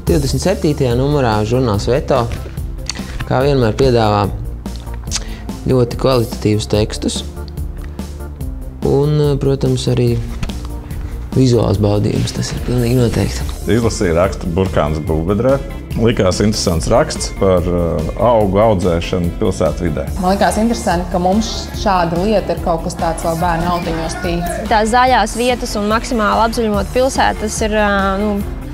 27. numurā žurnāls Veto, kā vienmēr, piedāvā ļoti kvalitatīvus tekstus un, protams, arī vizuāls baudījums. Tas ir pilnīgi noteikti. Izlasīju rakstu Burkāns Būvbedrē. Likās interesants raksts par augu audzēšanu pilsētvidē. Man likās interesanti, ka mums šāda lieta ir kaut kas tāds vēl bērnu autiņos tīts. Tās zaļās vietas un maksimāli apzaļumot pilsētas ir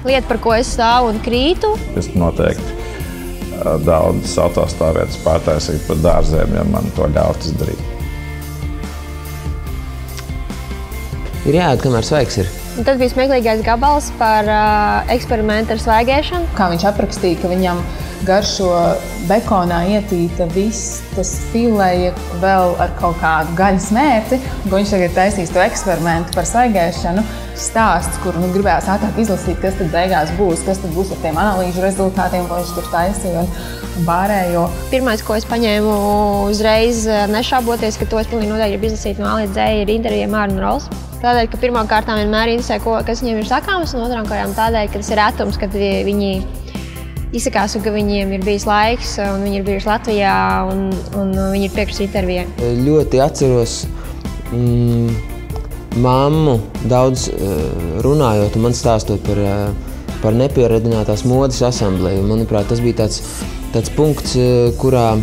lieta, par ko es stāvu un krītu. Es noteikti daudz autostāvvietas pārtaisītu par dārziem, ja man to ļaut izdarīt. Ir jāiet, kamēr svaigs ir. Un tad bija smieklīgais gabals par eksperimentu ar svaigēšanu. Kā viņš aprakstīja, ka viņam garšo bekonā ietīta viss tas filēja vēl ar kaut kādu gaļas mērci, un viņš tagad taisīs to eksperimentu par svaigēšanu. Stāsts, kuru gribējās ātrāk izlasīt, kas tad beigās būs, kas tad būs ar tiem analīžu rezultātiem, ko viņš tur taisīja un pārējo. Pirmais, ko es paņēmu uzreiz nešauboties, ka to es pilnīgi noteikti gribu izlasīt no A līdz Z, ir intervija Māra un Rols. Tādēļ, ka pirmām kārtām vienmēr interesē, kas viņiem ir sakāms, un otrām kārtām tādēļ, ka tas ir retums, kad viņi izsakās, un ka viņiem ir bijis laiks, un viņi ir bijuši Latvijā, un viņi ir piekritis intervijai. Ļoti atceros mammu daudz runājot un man stāstot par nepieradinātās modes asambleju. Manuprāt, tas bija tāds punkts, kurā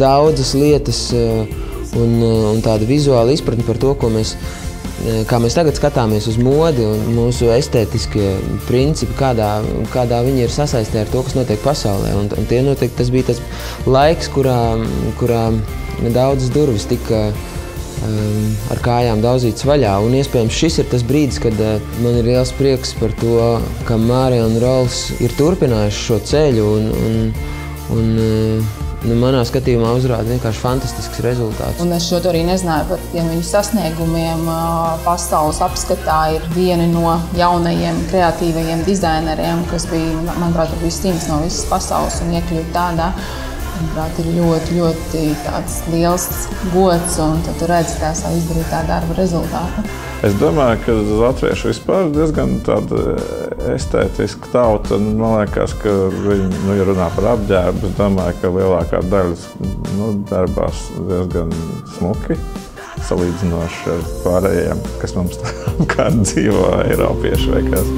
daudzas lietas un tāda vizuāla izpratne par to, kā mēs tagad skatāmies uz modi un mūsu estētiskie principi, kādā viņi ir sasaistē ar to, kas notiek pasaulē. Un tie noteikti tas bija tas laiks, kurā daudzas durvis tika ar kājām daudzītas vaļā. Un iespējams šis ir tas brīdis, kad man ir liels prieks par to, ka Māra un Rols ir turpinājuši šo ceļu un manā skatījumā uzrāda vienkārši fantastisks rezultāts. Un es šo to arī nezināju par tiem viņu sasniegumiem. Pasaules apskatā ir vieni no jaunajiem kreatīvajiem dizaineriem, kas bija, manuprāt, viss no visas pasaules un iekļūt tādā. Manuprāt, ir ļoti, ļoti tāds liels gods, un tad tu redzi tā savu izdarītā darba rezultātu. Es domāju, ka latvieši vispār diezgan tāda estētiska tauta. Man liekas, ka viņi, ja runā par apģērbu, es domāju, ka lielākā daļa darbās diezgan smuki, salīdzinoši ar pārējiem, kas mums apkārt dzīvo eiropiešu veikās.